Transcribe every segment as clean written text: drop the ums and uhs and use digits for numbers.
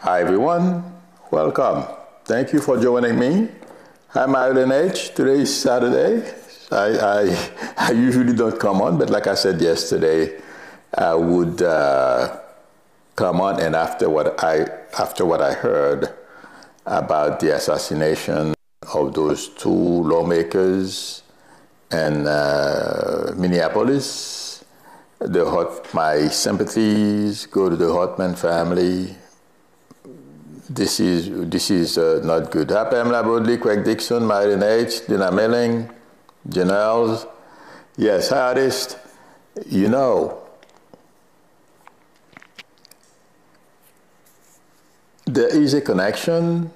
Hi everyone, welcome. Thank you for joining me. I'm Ireland H. Today is Saturday. I usually don't come on, but like I said yesterday, I would come on, and after what I heard about the assassination of those two lawmakers in Minneapolis, my sympathies go to the Hartman family. This is not good. Happy Pamela Bodley, Craig Dixon, Myron H, Dina Milling, Janelle. Yes, artist. You know, there is a connection.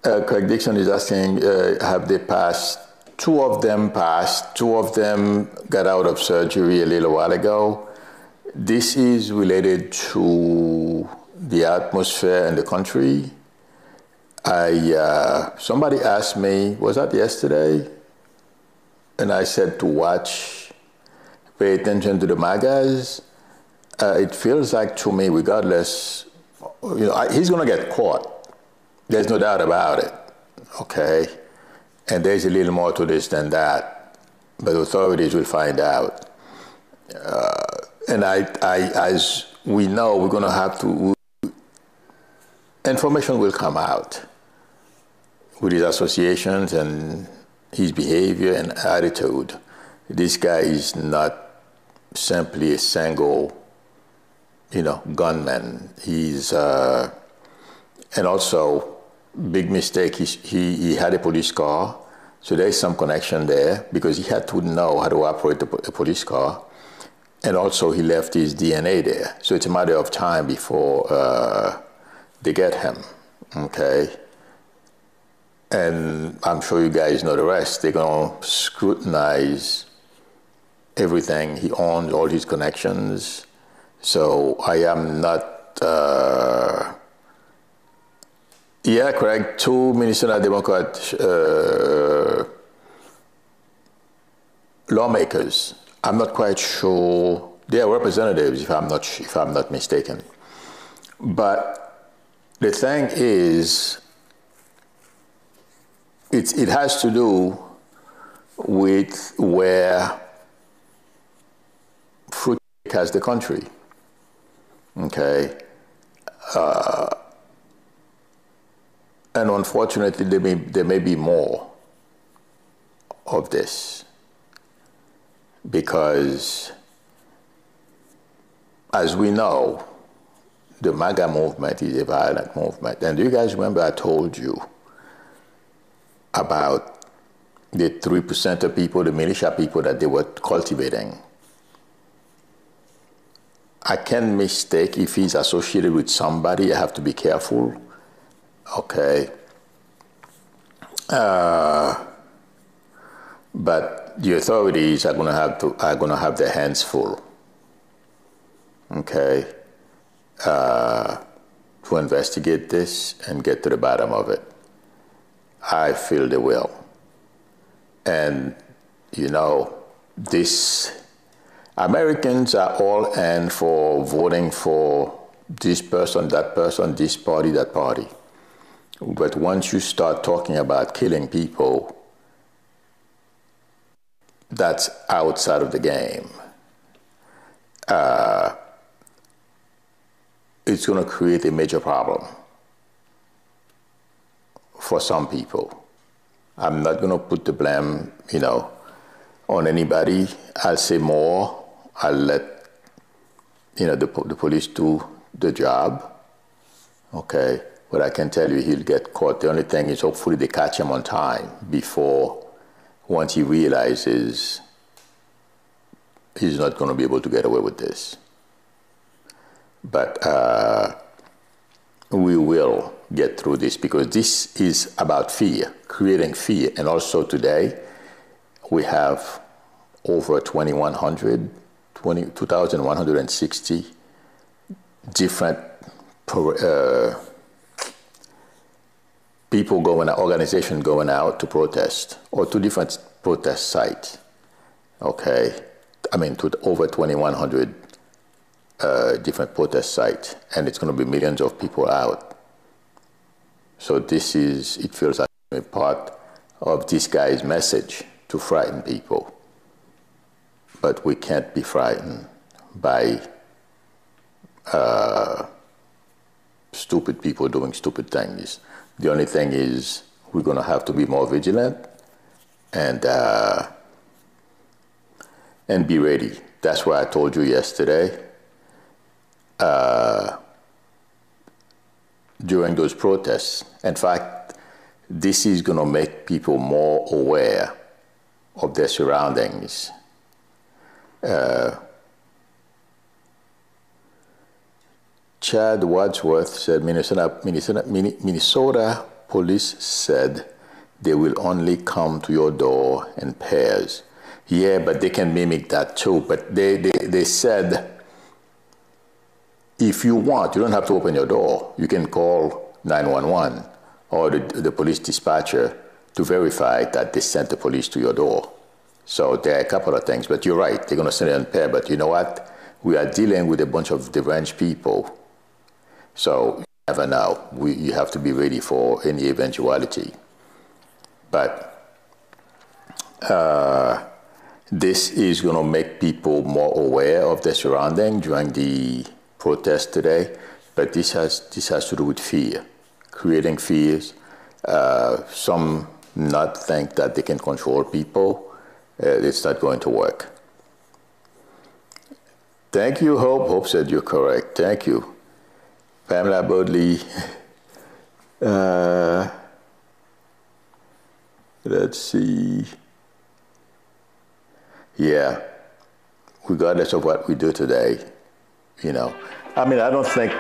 Craig Dixon is asking, have they passed? Two of them passed. Two of them got out of surgery a little while ago. This is related to the atmosphere in the country. Somebody asked me, was that yesterday? And I said to watch, pay attention to the MAGAs. It feels like to me, regardless, he's gonna get caught. There's no doubt about it, okay? And there's a little more to this than that, but authorities will find out. And as we know, we're gonna have to, information will come out with his associations and his behavior and attitude. This guy is not simply a single, gunman. He's, and also, big mistake, he had a police car, so there's some connection there because he had to know how to operate a police car. And also he left his DNA there. So it's a matter of time before they get him, okay? And I'm sure you guys know the rest. They're gonna scrutinize everything he owns, all his connections. So I am not, yeah, correct, two Minnesota Democrat lawmakers. I'm not quite sure. They are representatives, if I'm not mistaken. But the thing is, it has to do with where fruit has the country. Okay, and unfortunately, there may be more of this because, as we know, the MAGA movement is a violent movement. And do you guys remember I told you about the 3% of people, the militia people that they were cultivating? I can mistake if he's associated with somebody. I have to be careful. Okay. But the authorities are gonna have their hands full. Okay. To investigate this and get to the bottom of it. I feel they will. And, Americans are all in for voting for this person, this party, that party. But once you start talking about killing people, that's outside of the game. It's going to create a major problem for some people. I'm not going to put the blame, on anybody. I'll say more. I'll let, the police do the job. Okay. But I can tell you he'll get caught. The only thing is hopefully they catch him on time before, once he realizes he's not going to be able to get away with this. But we will get through this because this is about fear, creating fear. And also today, we have over 2,160 different organizations going out to protest, or to different protest sites. Okay, I mean, to over 2,100 different protest sites, and it's going to be millions of people out. So it feels like a part of this guy's message to frighten people. But we can't be frightened by stupid people doing stupid things. The only thing is we're going to have to be more vigilant and be ready. That's why I told you yesterday, during those protests. In fact, this is going to make people more aware of their surroundings. Chad Wadsworth said Minnesota police said they will only come to your door in pairs. Yeah, but they can mimic that too. But they said, if you want, you don't have to open your door. You can call 911 or the police dispatcher to verify that they sent the police to your door. So there are a couple of things, but you're right. They're going to send it in pair. But you know what? We are dealing with a bunch of deranged people. So you never know. You have to be ready for any eventuality. But this is going to make people more aware of their surroundings during the protest today. But this has to do with fear, creating fears. Some not think that they can control people. It's not going to work. Thank you, Hope. Hope said you're correct. Thank you. Pamela Bodley. Let's see. Yeah. Regardless of what we do today, you know. I mean, I don't think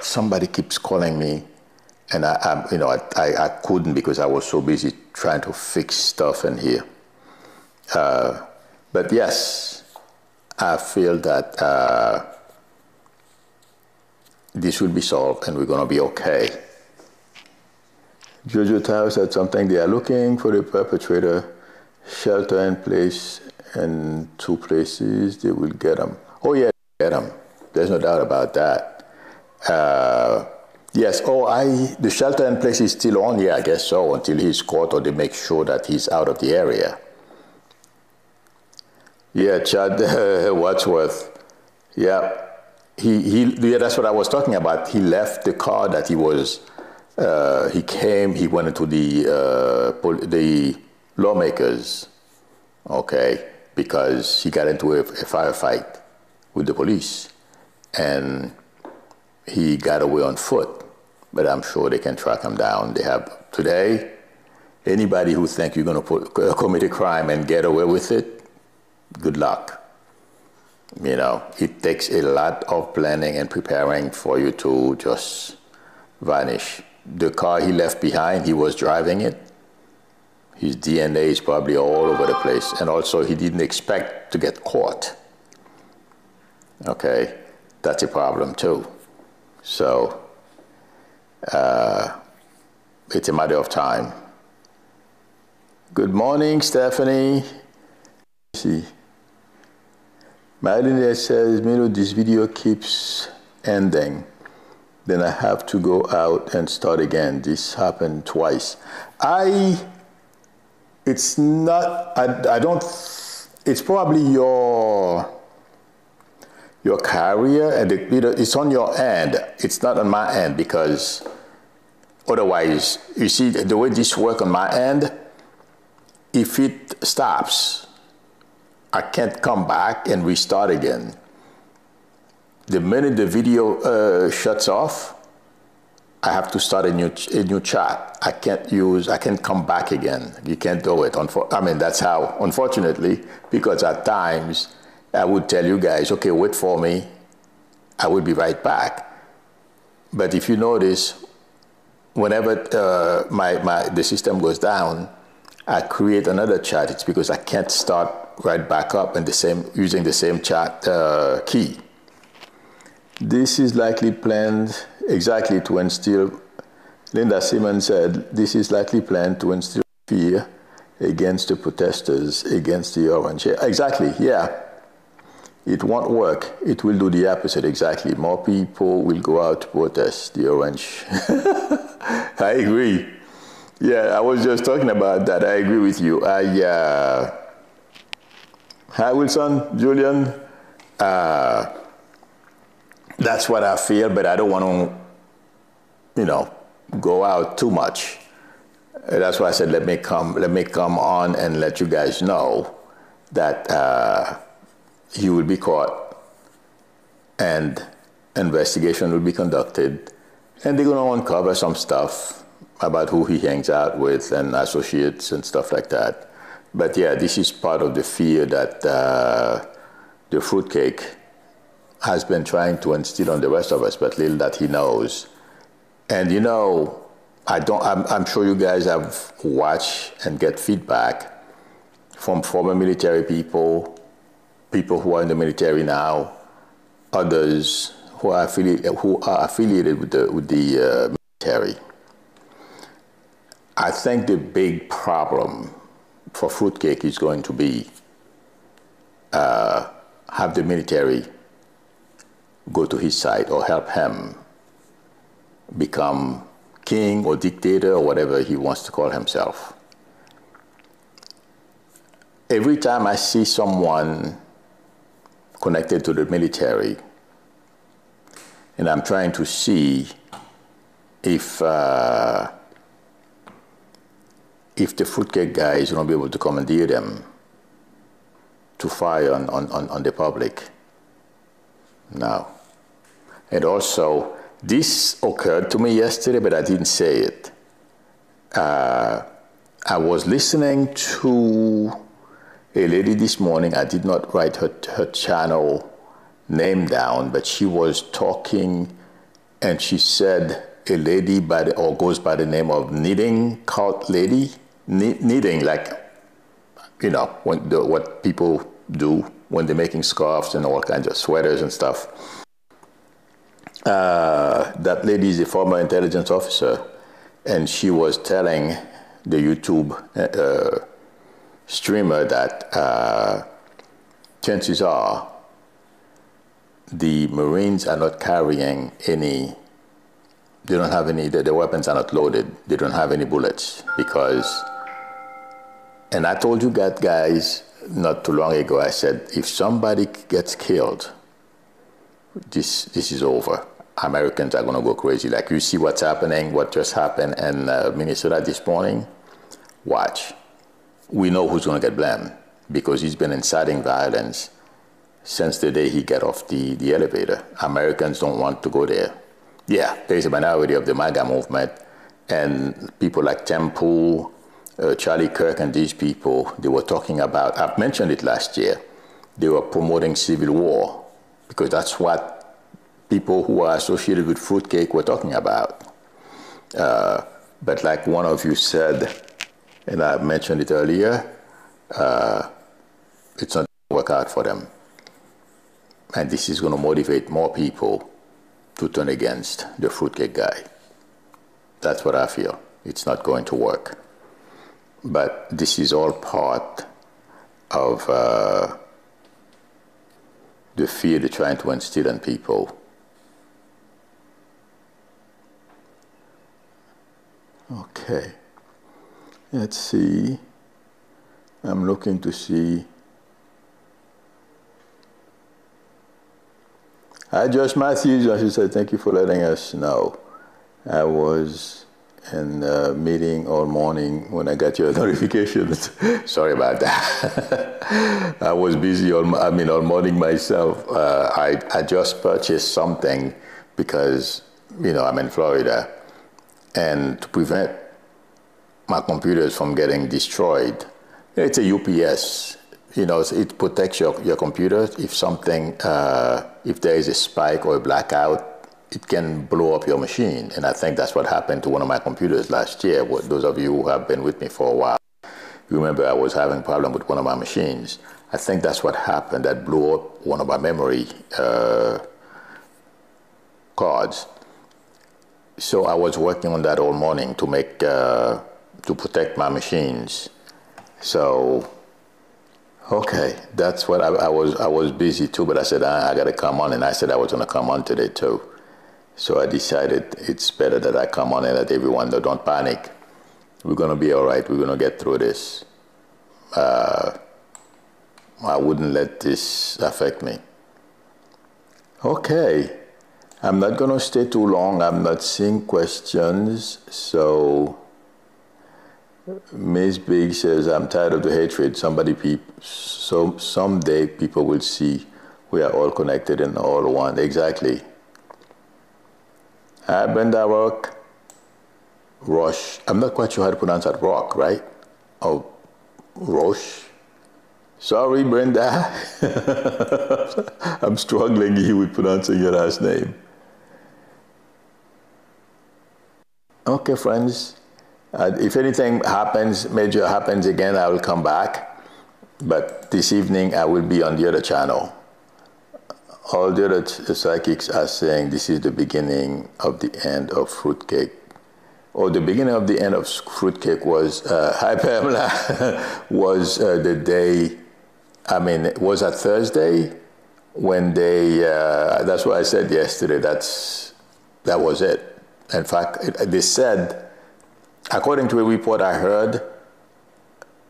somebody keeps calling me, and I couldn't because I was so busy trying to fix stuff in here. But yes, I feel that this will be solved and we're going to be okay. Jojo Tao said something. They are looking for the perpetrator, shelter in place, and 2 places. They will get them. Oh, yeah, get them. There's no doubt about that. Yes, the shelter in place is still on. Yeah, I guess so, until he's caught or they make sure that he's out of the area. Yeah, Chad Wadsworth. Yeah, yeah, that's what I was talking about. He left the car that he was. He went into the lawmakers, okay, because he got into a firefight with the police, and he got away on foot. But I'm sure they can track him down. They have today. Anybody who thinks you're going to commit a crime and get away with it, good luck. You know, it takes a lot of planning and preparing for you to just vanish. The car he left behind, he was driving it. His DNA is probably all over the place. And also, he didn't expect to get caught. Okay, that's a problem too. So, it's a matter of time. Good morning, Stephanie. Let's see. Madeline says, Milo, this video keeps ending. Then I have to go out and start again. This happened twice. It's probably your carrier, and it's on your end. It's not on my end, because otherwise, you see, the way this works on my end, if it stops, I can't come back and restart again. The minute the video shuts off, I have to start a new chat. I can't come back again. You can't do it. I mean, that's how, unfortunately, because at times I would tell you guys, okay, wait for me. I will be right back. But if you notice, whenever the system goes down, I create another chat. It's because I can't start right back up in using the same chat key. This is likely planned exactly to instill, Linda Simmons said, this is likely planned to instill fear against the protesters, against the orange. Exactly, yeah. it won't work. It will do the opposite exactly. More people will go out to protest the orange. I agree. Yeah, I was just talking about that. I agree with you. Hi, Wilson, Julian. That's what I feel, but I don't want to, go out too much. That's why I said let me come on and let you guys know that he will be caught and investigation will be conducted, and they're going to uncover some stuff about who he hangs out with and associates and stuff like that. But yeah, this is part of the fear that the fruitcake has been trying to instill on the rest of us, but little that he knows. And I'm sure you guys have watched and get feedback from former military people who are in the military now, others who are affiliated with the military. I think the big problem for fruitcake is going to be have the military go to his side or help him become king or dictator or whatever he wants to call himself. Every time I see someone connected to the military, and I'm trying to see if the fruitcake guy is going to be able to commandeer them to fire on the public. No. And also, this occurred to me yesterday, but I didn't say it. I was listening to a lady this morning. I did not write her channel name down, but she was talking, and she said a lady goes by the name of Knitting Cult Lady. Knitting, like, what people do when they're making scarves and all kinds of sweaters and stuff. That lady is a former intelligence officer, and she was telling the YouTube streamer that chances are the Marines are not carrying any, they don't have any, the weapons are not loaded, they don't have any bullets because, and I told you that, guys, not too long ago, I said, if somebody gets killed, this is over. Americans are going to go crazy. Like, you see what's happening, what just happened in Minnesota this morning. Watch. We know who's going to get blamed because he's been inciting violence since the day he got off the elevator. Americans don't want to go there. Yeah, there's a minority of the MAGA movement, and people like Tim Pool, Charlie Kirk, and these people, they were talking about, I've mentioned it last year, they were promoting civil war because that's what people who are associated with fruitcake were talking about. But like one of you said, and I mentioned it earlier, it's not going to work out for them. And this is going to motivate more people to turn against the fruitcake guy. That's what I feel. It's not going to work. But this is all part of the fear they're trying to instill in people. Okay, let's see. I'm looking to see. Hi, Josh Matthews. I should say thank you for letting us know. I was in a meeting all morning when I got your notifications. Sorry about that. I was busy all morning myself. I just purchased something because, I'm in Florida. And to prevent my computers from getting destroyed, it's a UPS. It protects your computer. If something, if there is a spike or a blackout, it can blow up your machine. And I think that's what happened to one of my computers last year. Those of you who have been with me for a while, you remember I was having a problem with one of my machines. I think that's what happened. That blew up one of my memory cards. So I was working on that all morning to make, to protect my machines. So Okay, that's what I was busy too, but I said I got to come on, and I said I was going to come on today too. So I decided it's better that I come on and let everyone know, don't panic. We're going to be all right. We're going to get through this. I wouldn't let this affect me. Okay, I'm not going to stay too long. I'm not seeing questions, so Ms. Big says, I'm tired of the hatred. Someday people will see we are all connected and all one. Exactly. Hi, Brenda Rock. Roche. I'm not quite sure how to pronounce that. Rock, right? Oh, Roche. Sorry, Brenda. I'm struggling here with pronouncing your last name. Okay, friends. If anything major happens again, I will come back. But this evening, I will be on the other channel. All the other psychics are saying this is the beginning of the end of fruitcake. Or the beginning of the end of fruitcake was, hi Pamela, was the day, was that Thursday? When they, that's what I said yesterday, that was it. In fact, they said, according to a report I heard,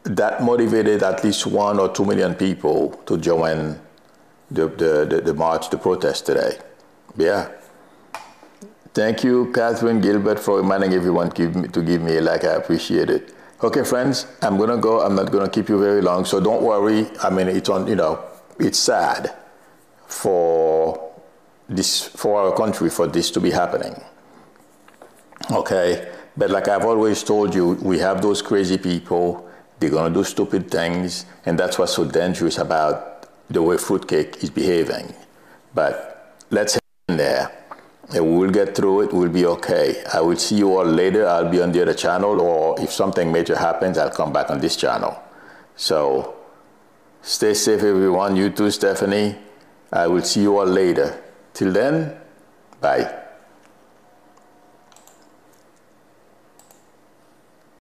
that motivated at least 1 or 2 million people to join the march, the protest today. Yeah. Thank you, Catherine Gilbert, for reminding everyone to give me a like. I appreciate it. Okay, friends, I'm going to go. I'm not going to keep you very long, so don't worry. It's sad for our country for this to be happening. Okay? But like I've always told you, we have those crazy people. They're going to do stupid things, and that's what's so dangerous about the way fruitcake is behaving. But let's hang in there. And we'll get through it. We'll be okay. I will see you all later. I'll be on the other channel, or if something major happens, I'll come back on this channel. So stay safe, everyone. You too, Stephanie. I will see you all later. Till then, bye.